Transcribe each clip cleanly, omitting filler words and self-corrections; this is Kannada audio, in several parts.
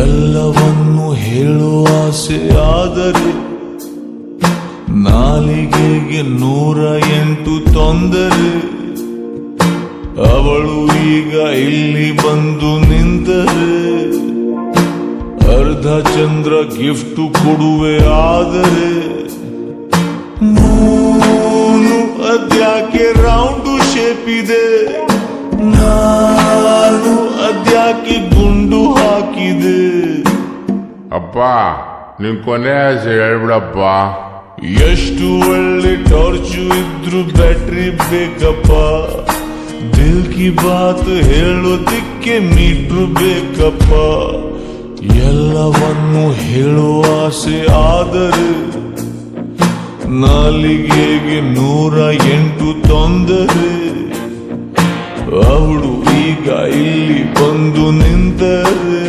ಎಲ್ಲವನ್ನು ಹೇಳುವ ಆಸೆ ಆದರೆ ನಾಲಿಗೆಗೆ 108 ತೊಂದರೆ. ಅವಳು ಈಗ ಇಲ್ಲಿ ಬಂದು ನಿಂತರೆ ಅರ್ಧ ಚಂದ್ರ ಗಿಫ್ಟ್ ಕೊಡುವೆ ಆದರೆ ಮೂನು ಅದ್ಯಾಕೆ ರೌಂಡು ಶೇಪ್ ಇದೆ, ನಾನು ಅದ್ಯಾಕೆ ಗುಂಡು ಹಾಕಿದೆ. ಅಪ್ಪ ನಿನ್ ಕೊನೆ ಆಸೆ ಹೇಳ್ಬಿಡಪ್ಪ. ಎಷ್ಟು ಒಳ್ಳೆ ಟಾರ್ಚು ಇದ್ರು ಬ್ಯಾಟ್ರಿ ಬೇಕಪ್ಪ, ದಿಲ್ ಕಿ ಬಾತ್ ಹೇಳೋದಿಕ್ಕೆ ಮೀಟ್ರು ಬೇಕಪ್ಪ. ಎಲ್ಲವನ್ನು ಹೇಳುವ ಆಸೆ ಆದರೆ ನಾಲಿಗೆಗೆ 108 ತೊಂದರೆ. ಅವಳು ಈಗ ಇಲ್ಲಿ ಬಂದು ನಿಂತರೆ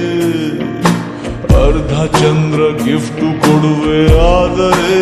ಅರ್ಧ ಚಂದ್ರ ಗಿಫ್ಟ್ ಕೊಡುವೆ ಆದರೆ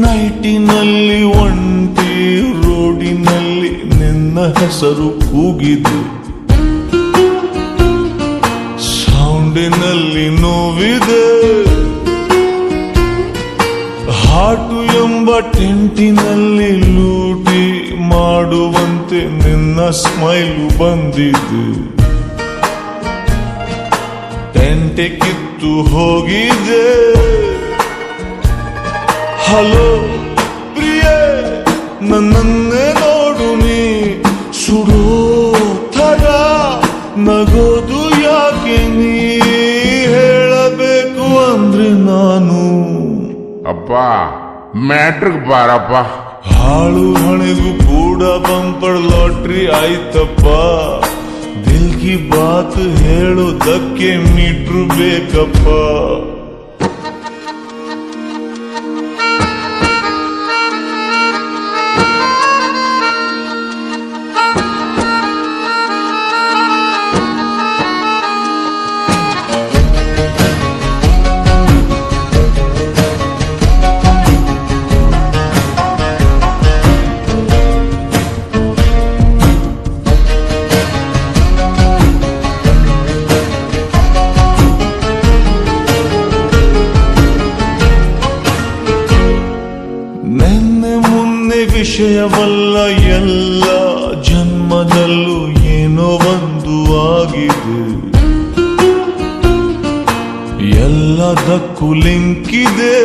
ನೈಟಿನಲ್ಲಿ ಒಂಟಿ ರೋಡಿನಲ್ಲಿ ನಿನ್ನ ಹೆಸರು ಕೂಗಿದೆ, ಸೌಂಡಿನಲ್ಲಿ ನೋವಿದೆ. ಹಾಟು ಎಂಬ ಟೆಂಟಿನಲ್ಲಿ ಲೂಟಿ ಮಾಡುವಂತೆ ನಿನ್ನ ಸ್ಮೈಲು ಬಂದಿದೆ. ಟೆಂಟೆ ಕಿತ್ತು ಹೋಗಿದೆ. ಹಲೋ ಪ್ರಿಯೆ, ನನ್ನನ್ನೇ ನೋಡು ನೀ ಸುಡೋ ಥರ ನಗೋದು ಯಾಕೆ ನೀ ಹೇಳಬೇಕು ಅಂದ್ರೆ ನಾನು. ಅಪ್ಪ ಮ್ಯಾಟ್ರಿಕ್ ಬಾರಪ್ಪ. ಹಾಳು ಹಣೆಗೂ ಕೂಡ ಬಂಪರ್ ಲಾಟ್ರಿ ಆಯ್ತಪ್ಪ, ದಿಲ್ ಕಿ ಬಾತ್ ಹೇಳೋದಕ್ಕೆ ಮೀಟ್ರು ಬೇಕಪ್ಪ. ವಿಷಯವಲ್ಲ, ಎಲ್ಲ ಜನ್ಮದಲ್ಲೂ ಏನೋ ಒಂದು ಆಗಿದೆ. ಎಲ್ಲದಕ್ಕೂ ಲಿಂಕಿದೆ.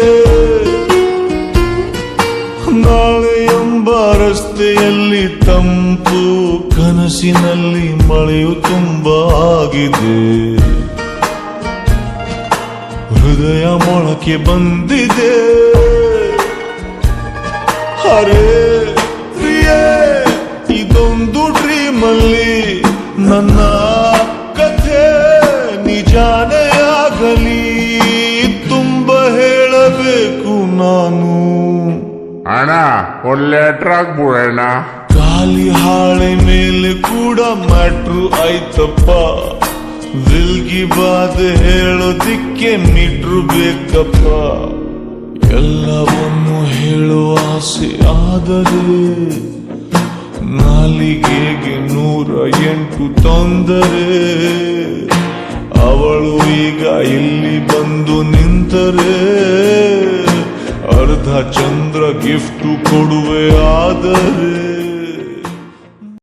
ನಾಳೆ ಎಂಬ ರಸ್ತೆಯಲ್ಲಿ ತಂಪು, ಕನಸಿನಲ್ಲಿ ಮಳೆಯು ತುಂಬ ಆಗಿದೆ. ಹೃದಯ ಮೊಳಕೆ ಬಂದಿದೆ. ಅರೆ ಪ್ರಿಯೆ, ಇದೊಂದು ಡ್ರೀಮಲ್ಲಿ ನನ್ನ ಕಥೆ ನಿಜಾನೇ ಆಗಲಿ. ತುಂಬ ಹೇಳಬೇಕು ನಾನು. ಅಣ್ಣ ಒಂದು ಲೆಟರ್ ಹಾಕ್ಬಿಡೋಣ. ಖಾಲಿ ಹಾಳೆ ಮೇಲೆ ಕೂಡ ಮ್ಯಾಟ್ರು ಆಯ್ತಪ್ಪ, ದಿಲ್ ಕಿ ಬಾತ್ ಹೇಳೋದಿಕ್ಕೆ ಮೀಟ್ರು ಬೇಕಪ್ಪ. ಎಲ್ಲವನ್ನು ಹೇಳುವ ಆಸೆ ಆದರೆ ನಾಲಿಗೆಗೆ 108 ತೊಂದರೆ. ಅವಳು ಈಗ ಇಲ್ಲಿ ಬಂದು ನಿಂತರೆ ಅರ್ಧ ಚಂದ್ರ ಗಿಫ್ಟ್ ಕೊಡುವೆ ಆದರೆ